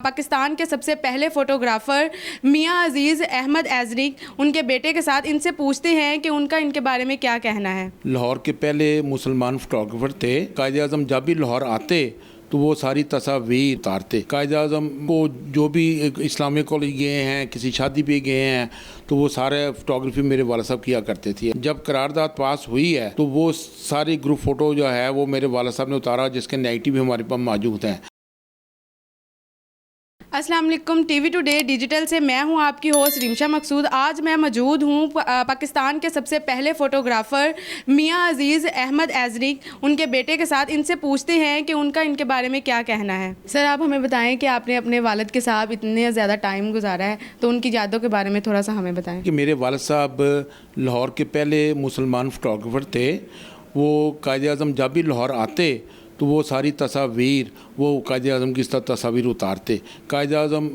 पाकिस्तान के सबसे पहले फ़ोटोग्राफ़र मियां अजीज़ अहमद एजनिक उनके बेटे के साथ इनसे पूछते हैं कि उनका इनके बारे में क्या कहना है। लाहौर के पहले मुसलमान फ़ोटोग्राफ़र थे। कायद आज़म जब भी लाहौर आते तो वो सारी तस्वीर उतारते। कायद आज़म को जो भी इस्लामिक कॉलेज गए हैं, किसी शादी पे गए हैं, तो वो सारे फ़ोटोग्राफी मेरे वाला साहब किया करते थे। जब करारदाद पास हुई है तो वो सारी ग्रुप फ़ोटो जो है वो मेरे वाला साहब ने उतारा, जिसके नेगेटिव भी हमारे पास मौजूद हैं। अस्सलाम वालेकुम, टीवी टुडे डिजिटल से मैं हूं आपकी होस्ट रिमशा मकसूद। आज मैं मौजूद हूं पाकिस्तान के सबसे पहले फ़ोटोग्राफ़र मियां अजीज़ अहमद एजनिक उनके बेटे के साथ। इनसे पूछते हैं कि उनका इनके बारे में क्या कहना है। सर, आप हमें बताएं कि आपने अपने वालिद के साथ इतने ज़्यादा टाइम गुजारा है, तो उनकी यादों के बारे में थोड़ा सा हमें बताएँ। कि मेरे वालिद साहब लाहौर के पहले मुसलमान फ़ोटोग्राफ़र थे। वो कायद आज़म जब भी लाहौर आते तो वो सारी तस्वीर वो कायद आज़म की तस्वीर उतारते। कायद आज़म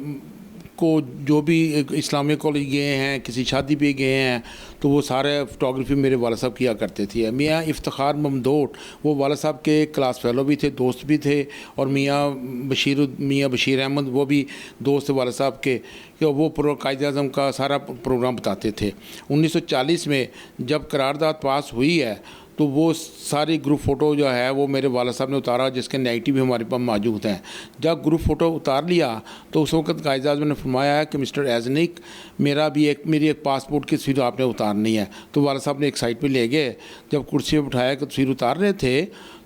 को जो भी इस्लामिक कॉलेज गए हैं, किसी शादी पे गए हैं, तो वो सारे फ़ोटोग्राफी मेरे वाला साहब किया करते थे। मियाँ इफ्तिखार ममदोट वो वाला साहब के क्लास फेलो भी थे, दोस्त भी थे, और मियाँ बशीर अहमद वो भी दोस्त वाला साहब के। वो कायद आज़म का सारा प्रोग्राम बताते थे। 1940 में जब करारदाद पास हुई है तो वो सारी ग्रुप फ़ोटो जो है वो मेरे वाला साहब ने उतारा, जिसके नेगेटिव भी हमारे पास मौजूद हैं। जब ग्रुप फ़ोटो उतार लिया तो उस वक्त कायद आज़म ने फरमाया है कि मिस्टर एजनिक, मेरी एक पासपोर्ट की तस्वीर आपने उतारनी है। तो वाला साहब ने एक साइड पे ले गए। जब कुर्सी पर बिठाया कि तस्वीर उतार रहे थे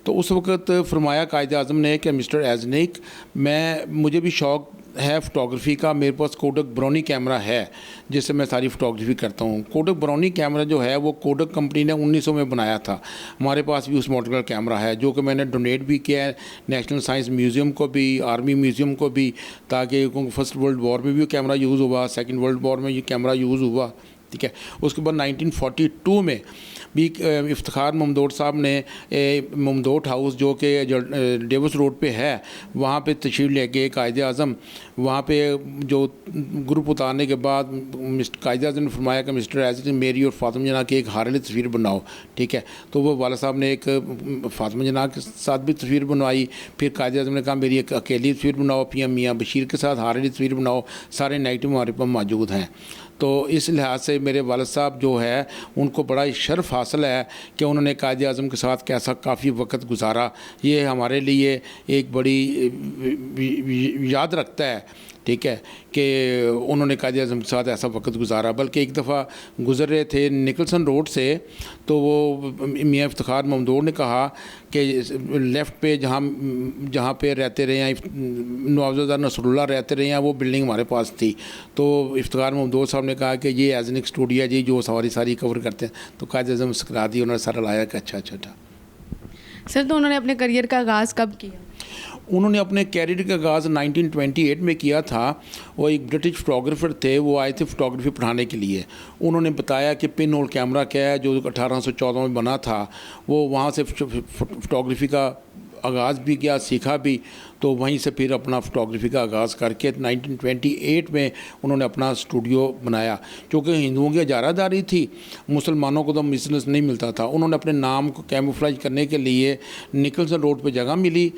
तो उस वक्त फरमाया कायद आज़म ने कि मिस्टर एजनिक, मुझे भी शौक़ है फ़ोटोग्राफ़ी का। मेरे पास कोडक ब्राउनी कैमरा है जिससे मैं सारी फ़ोटोग्राफ़ी करता हूँ। कोडक ब्राउनी कैमरा जो है वो कोडक कंपनी ने 1900 में बनाया था। हमारे पास भी उस मॉडल का कैमरा है जो कि मैंने डोनेट भी किया है नेशनल साइंस म्यूज़ियम को भी, आर्मी म्यूज़ियम को भी, ताकि फर्स्ट वर्ल्ड वॉर में भी कैमरा यूज़ हुआ, सेकेंड वर्ल्ड वॉर में ये कैमरा यूज़ हुआ। ठीक है। उसके बाद 1942 में भी इफ्तिखार ममदोट साहब ने ममदोट हाउस जो कि डेविस रोड पे है, वहाँ पे तशरीफ़ ले गए कायद आज़म। वहाँ पे जो ग्रुप उतारने के बाद कायद आज़म ने फरमाया कि मिस्टर एजनिक, मेरी और फातिमा जना की एक हारली तस्वीर बनाओ। ठीक है। तो वो वाला साहब ने एक फातिमा जना के साथ भी तस्वीर बनवाई। फिर कायद आज़म ने कहा मेरी एक अकेली तस्वीर बनाओ, फिर मियाँ बशीर के साथ हारली तस्वीर बनाओ। सारे नेगेटिव हमारे पास मौजूद हैं। तो इस लिहाज से मेरे वालिद साहब जो है उनको बड़ा शर्फ हासिल है कि उन्होंने कायद आज़म के साथ कैसा काफ़ी वक्त गुजारा। ये हमारे लिए एक बड़ी याद रखता है। ठीक है, कि उन्होंने कायद आज़म के साथ ऐसा वक्त गुजारा। बल्कि एक दफ़ा गुज़र रहे थे निकलसन रोड से, तो वो मियाँ इफ्तिखार ममदोट ने कहा कि लेफ़्ट पे जहाँ पे रहते रहे हैं नवाज़ुद्दीन नसरुल्लाह रहते रहे हैं, वो बिल्डिंग हमारे पास थी। तो इफ्तिखार ममदोट साहब ने कहा कि ये एजनिक स्टूडियो है जी, जो सारी कवर करते हैं। तो कायद आज़म मुस्कुरा दी, उन्होंने सारा लाया कि अच्छा। सर, तो उन्होंने अपने करियर का आगाज़ कब किया? उन्होंने अपने कैरियर का आगाज़ 1928 में किया था। वो एक ब्रिटिश फ़ोटोग्राफ़र थे, वो आए थे फ़ोटोग्राफ़ी पढ़ाने के लिए। उन्होंने बताया कि पिन होल कैमरा क्या है, जो 1814 में बना था। वो वहाँ से फ़ोटोग्राफ़ी का आगाज़ भी किया, सीखा भी। तो वहीं से फिर अपना फ़ोटोग्राफ़ी का आगाज़ करके 1928 में उन्होंने अपना स्टूडियो बनाया। क्योंकि हिंदुओं की इजारादारी थी, मुसलमानों को तो बिज़नेस नहीं मिलता था। उन्होंने अपने नाम को कैमोफ्लेज करने के लिए निकलसन रोड पर जगह मिली,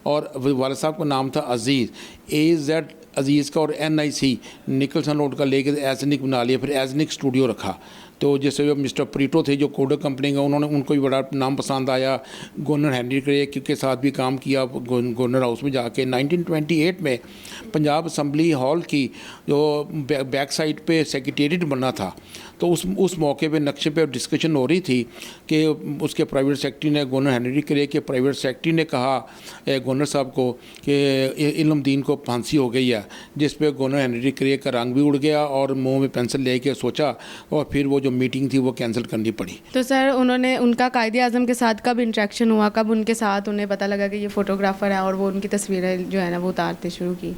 और वालिद साहब का नाम था अज़ीज़, AZ अज़ीज़ का, और NIC निकलसन रोड का लेके एजनिक बना लिया। फिर एजनिक स्टूडियो रखा। तो जैसे जो मिस्टर प्रीटो थे जो कोडक कंपनी का, उनको भी बड़ा नाम पसंद आया। गवर्नर हेनरी क्रे के साथ भी काम किया गवर्नर हाउस में जाके। 1928 में पंजाब असम्बली हॉल की जो बैक साइड पे सेक्रेटेरिएट बना था, तो उस मौके पे नक्शे पे डिस्कशन हो रही थी कि उसके प्राइवेट सेक्रेटरी ने, गवर्नर हेनरी क्रे के प्राइवेट सेक्रेटरी ने कहा गवर्नर साहब को कि इल्म-दीन को फांसी हो गई है, जिस पे गवर्नर हेनरी क्रे का रंग भी उड़ गया और मुंह में पेंसिल लेके सोचा, और फिर वो जो मीटिंग थी वो कैंसिल करनी पड़ी। तो सर, उनका कायद आज़म के साथ कब इंटरेक्शन हुआ, कब उनके साथ उन्हें पता लगा कि ये फ़ोटोग्राफ़र है और वो उनकी तस्वीरें जो है ना वो उतारते शुरू की?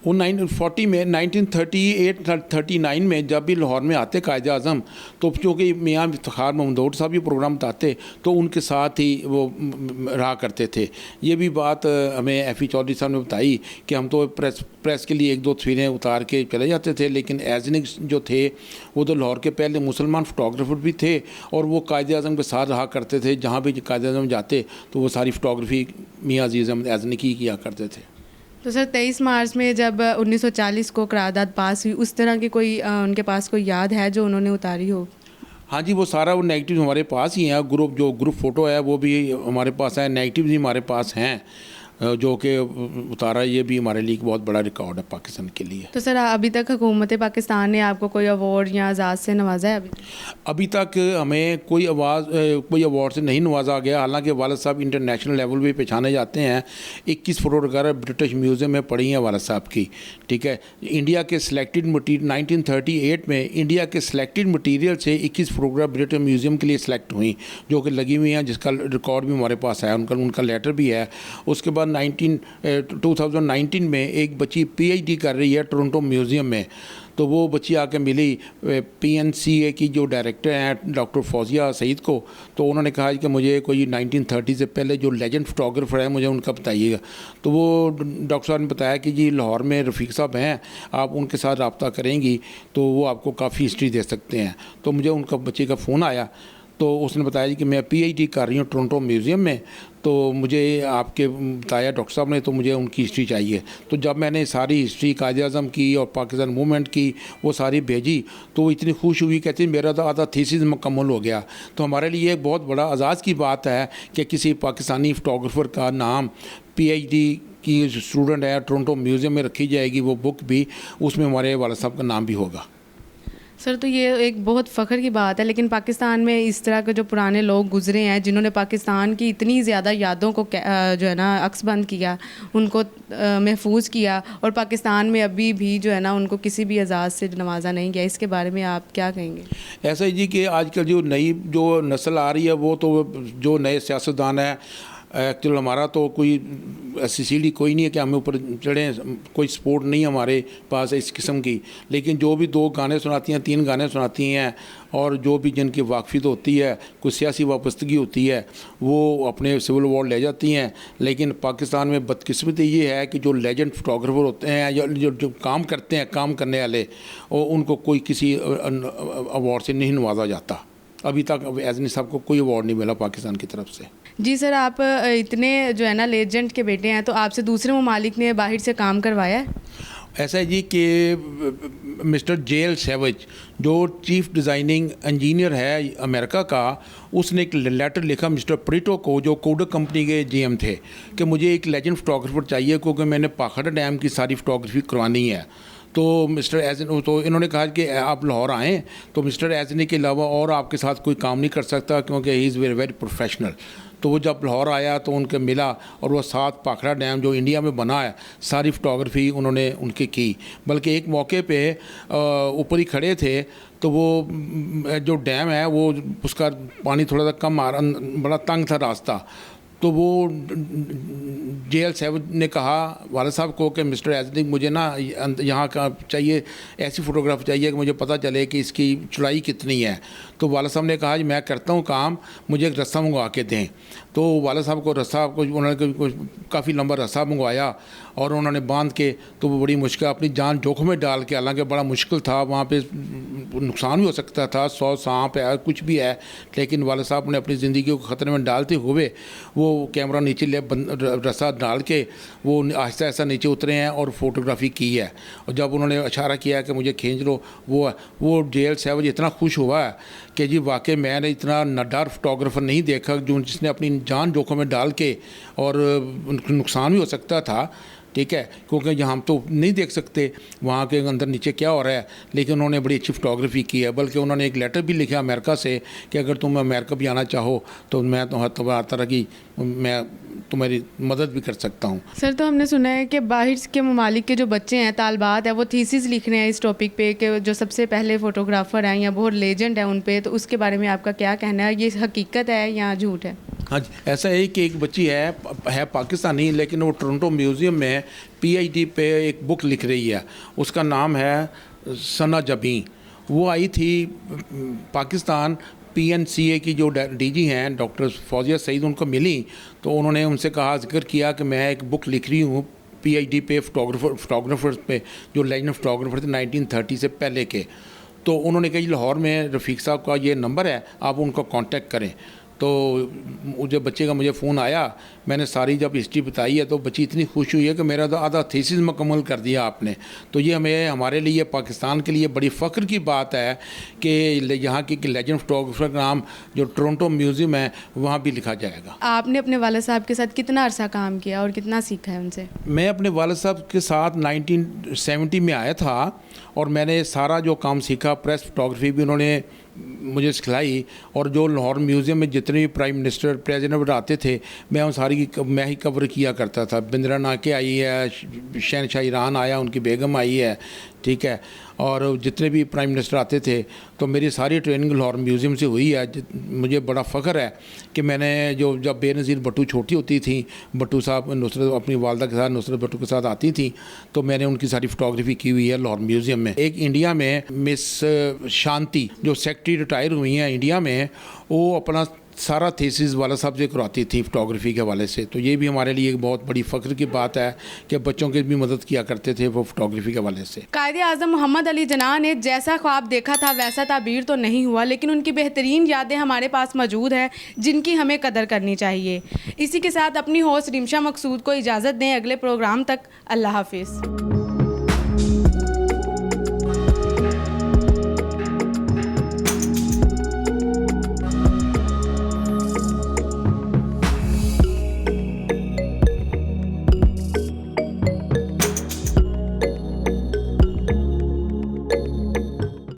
वो 1940 में 1938-39 में जब भी लाहौर में आते कायद आज़म, तो क्योंकि मियाँ इफ्तिखार ममदोट साहब भी प्रोग्राम बताते तो उनके साथ ही वो रहा करते थे। ये भी बात हमें FE चौधरी साहब ने बताई कि हम तो प्रेस के लिए 1-2 तस्वीरें उतार के चले जाते थे, लेकिन एजनिक जो थे वो तो लाहौर के पहले मुसलमान फ़ोटोग्राफ़र भी थे, और वो कायद आज़म के साथ रहा करते थे। जहाँ भी कायद आज़म जाते तो वो सारी फ़ोटोग्राफ़ी मियाँ अजीज़ अहमद एजनिक ही किया करते थे। तो सर 23 मार्च में जब 1940 को करारदाद पास हुई, उस तरह की कोई उनके पास कोई याद है जो उन्होंने उतारी हो? हाँ जी, वो सारा वो नेगेटिव हमारे पास ही है। ग्रुप फ़ोटो है वो भी हमारे पास है, नेगेटिव भी हमारे पास हैं जो कि उतारा। ये भी हमारे लिए एक बहुत बड़ा रिकॉर्ड है पाकिस्तान के लिए। तो सर अभी तक हुकूमत पाकिस्तान ने आपको कोई अवार्ड या एजाज़ से नवाजा है? अभी तक हमें कोई अवार्ड से नहीं नवाजा गया। हालांकि वालिद साहब इंटरनेशनल लेवल पे पहचाने जाते हैं। 21 फ़ोटो वगैरह ब्रिटिश म्यूज़ियम में पड़ी हैं वालिद साहब की, ठीक है। इंडिया के सिलेक्टेड मटीरियल 1938 में इंडिया के सिलेक्टेड मटीरियल से 21 फोटोग्राफ ब्रिटिश म्यूज़ियम के लिए सिलेक्ट हुई, जो कि लगी हुई हैं, जिसका रिकॉर्ड भी हमारे पास है, उनका लेटर भी है। उसके बाद 2019 में एक बच्ची PhD कर रही है टोरंटो म्यूज़ियम में। तो वो बच्ची आके मिली PNCA की जो डायरेक्टर हैं डॉक्टर फौजिया सईद को। तो उन्होंने कहा कि मुझे कोई 1930 से पहले जो लेजेंड फोटोग्राफर है मुझे उनका बताइएगा। तो वो डॉक्टर साहब ने बताया कि जी लाहौर में रफ़ीक साहब हैं, आप उनके साथ रब्ता करेंगी तो वो आपको काफ़ी हिस्ट्री दे सकते हैं। तो मुझे उनका बच्चे का फ़ोन आया, तो उसने बताया जी कि मैं PhD कर रही हूँ टोरंटो म्यूज़ियम में, तो मुझे आपके बताया डॉक्टर साहब ने, तो मुझे उनकी हिस्ट्री चाहिए। तो जब मैंने सारी हिस्ट्री कायद-ए-आज़म की और पाकिस्तान मूवमेंट की वो सारी भेजी, तो वो इतनी खुश हुई, कहती मेरा तो आधा थीसिस मुकम्मल हो गया। तो हमारे लिए एक बहुत बड़ा एजाज़ की बात है कि किसी पाकिस्तानी फ़ोटोग्राफ़र का नाम PhD की स्टूडेंट है टोरंटो म्यूज़ियम में रखी जाएगी, वो बुक भी, उसमें हमारे वालिद साहब का नाम भी होगा। सर तो ये एक बहुत फ़ख्र की बात है, लेकिन पाकिस्तान में इस तरह के जो पुराने लोग गुजरे हैं जिन्होंने पाकिस्तान की इतनी ज़्यादा यादों को जो है ना अक्सबंद किया, उनको महफूज किया, और पाकिस्तान में अभी भी जो है ना उनको किसी भी एजाज़ से नवाजा नहीं गया, इसके बारे में आप क्या कहेंगे? ऐसा ही जी कि आजकल जो नई जो नस्ल आ रही है, वो तो जो नए सियासतदान हैं, एक्चुअल हमारा तो कोई ऐसी सीढ़ी कोई नहीं है कि हमें ऊपर चढ़ें, कोई सपोर्ट नहीं है हमारे पास इस किस्म की। लेकिन जो भी 2 गाने सुनाती हैं, 3 गाने सुनाती हैं, और जो भी जिनकी वाकफियत होती है, कुछ सियासी वाबस्तगी होती है, वो अपने सिविल अवार्ड ले जाती हैं। लेकिन पाकिस्तान में बदकिस्मती ये है कि जो लेजेंड फोटोग्राफर होते हैं या जो काम करते हैं, काम करने वाले, उनको कोई किसी अवार्ड से नहीं नवाजा जाता। अभी तक एज़नी साहब को कोई अवार्ड नहीं मिला पाकिस्तान की तरफ से। जी सर, आप इतने जो है ना लेजेंड के बेटे हैं, तो आपसे दूसरे ममालिक ने बाहर से काम करवाया है? ऐसा है जी कि मिस्टर JL सैवेज जो चीफ डिज़ाइनिंग इंजीनियर है अमेरिका का, उसने एक लेटर लिखा मिस्टर प्रीटो को, जो कोडक कंपनी के GM थे, कि मुझे एक लेजेंड फोटोग्राफर चाहिए क्योंकि मैंने पाखड़ा डैम की सारी फोटोग्राफी करवानी है। तो मिस्टर एज़नी, तो इन्होंने कहा कि आप लाहौर आएँ, तो मिस्टर एज़नी के अलावा और आपके साथ कोई काम नहीं कर सकता क्योंकि he is very very professional. तो वो जब लाहौर आया तो उनके मिला, और वो साथ पाखड़ा डैम जो इंडिया में बना है सारी फ़ोटोग्राफी उन्होंने उनकी की। बल्कि एक मौके पे ऊपर ही खड़े थे, तो वो जो डैम है वो उसका पानी थोड़ा सा कम आ रहा, बड़ा तंग था रास्ता। तो वो JL सैवेज ने कहा वालिद साहब को कि मिस्टर एज़नी मुझे ना यहाँ का चाहिए, ऐसी फ़ोटोग्राफ चाहिए कि मुझे पता चले कि इसकी चौड़ाई कितनी है। तो वालिद साहब ने कहा जी मैं करता हूँ काम, मुझे एक रस्सा मंगवा के दें। तो वालिद साहब को रस्सा उन्होंने काफ़ी लंबा रस्सा मंगवाया, और उन्होंने बांध के, तो वो बड़ी मुश्किल अपनी जान जोखिम में डाल के, हालांकि बड़ा मुश्किल था, वहाँ पे नुकसान भी हो सकता था, 100 सांप है, कुछ भी है, लेकिन वालिद साहब ने अपनी ज़िंदगी को ख़तरे में डालते हुए वो कैमरा नीचे ले रस्सा डाल के वो आहिस्ता आहिस्ता नीचे उतरे हैं और फोटोग्राफी की है। और जब उन्होंने इशारा किया कि मुझे खींच लो, वो JL सैवेज इतना खुश हुआ है कि जी वाकई मैंने इतना नड्डार फोटोग्राफर नहीं देखा जो जिसने अपनी जान जोखिम में डाल के, और नुकसान भी हो सकता था, ठीक है, क्योंकि यहाँ हम तो नहीं देख सकते वहाँ के अंदर नीचे क्या हो रहा है, लेकिन उन्होंने बड़ी अच्छी फ़ोटोग्राफी की है। बल्कि उन्होंने एक लेटर भी लिखा अमेरिका से कि अगर तुम अमेरिका भी आना चाहो तो मैं तुम्हारी तरह की मैं तुम्हारी मदद भी कर सकता हूँ। सर तो हमने सुना है कि बाहर के ममालिक के जो बच्चे हैं, तालबात है, वो थीसिस लिख रहे हैं इस टॉपिक पे कि जो सबसे पहले फ़ोटोग्राफ़र हैं या बहुत लेजेंड है उन पे, तो उसके बारे में आपका क्या कहना है? ये हकीकत है या झूठ है? हाँ जी, ऐसा है कि एक बच्ची है पाकिस्तानी, लेकिन वो टोरंटो म्यूज़ियम में PhD पे एक बुक लिख रही है, उसका नाम है सना जबी। वो आई थी पाकिस्तान, PNCA की जो DG हैं डॉक्टर फौजिया सईद उनको मिली, तो उन्होंने उनसे कहा, जिक्र किया कि मैं एक बुक लिख रही हूँ PhD पे फोटोग्राफर पे, जो लेजेंड फोटोग्राफर थे 1930 से पहले के। तो उन्होंने कहा लाहौर में रफ़ीक साहब का ये नंबर है, आप उनको कांटेक्ट करें। तो मुझे बच्चे का मुझे फ़ोन आया, मैंने सारी जब हिस्ट्री बताई है तो बच्ची इतनी खुश हुई है कि मेरा तो आधा थीसिस मुकम्मल कर दिया आपने। तो ये हमें हमारे लिए पाकिस्तान के लिए बड़ी फ़ख्र की बात है कि यहाँ की लेजेंड फोटोग्राफर का नाम जो टोरंटो म्यूज़ियम है वहाँ भी लिखा जाएगा। आपने अपने वालिद साहब के साथ कितना अरसा काम किया और कितना सीखा है उनसे? मैं अपने वालिद साहब के साथ 1970 में आया था और मैंने सारा जो काम सीखा, प्रेस फोटोग्राफी भी उन्होंने मुझे सिखलाई, और जो लाहौर म्यूज़ियम में जितने भी प्राइम मिनिस्टर प्रेसिडेंट आते थे मैं उन सारी की मैं ही कवर किया करता था। बिंद्रा नाके आई है, शहनशाह ईरान आया, उनकी बेगम आई है, ठीक है, और जितने भी प्राइम मिनिस्टर आते थे तो मेरी सारी ट्रेनिंग लाहौर म्यूज़ियम से हुई है। मुझे बड़ा फ़ख्र है कि मैंने जब बेनज़ीर भुट्टो छोटी होती थी, भुट्टो साहब नुसरत अपनी वालदा के साथ नुसरत भुट्टो के साथ आती थी, तो मैंने उनकी सारी फ़ोटोग्राफी की हुई है लाहौर म्यूज़ियम में। एक इंडिया में मिस शांति जो सेक्रेटरी रिटायर हुई हैं इंडिया में, वो अपना सारा थीसिस वाला साहब से करवाती थी फ़ोटोग्राफी के हवाले से। तो ये भी हमारे लिए एक बहुत बड़ी फ़ख्र की बात है कि बच्चों की भी मदद किया करते थे वो फ़ोटोग्राफी के हवाले से। कायद-ए-आज़म मोहम्मद अली जिन्ना ने जैसा ख्वाब देखा था वैसा ताबीर तो नहीं हुआ, लेकिन उनकी बेहतरीन यादें हमारे पास मौजूद है जिनकी हमें कदर करनी चाहिए। इसी के साथ अपनी होस्ट रिमशा मकसूद को इजाज़त दें। अगले प्रोग्राम तक अल्लाह हाफिज़।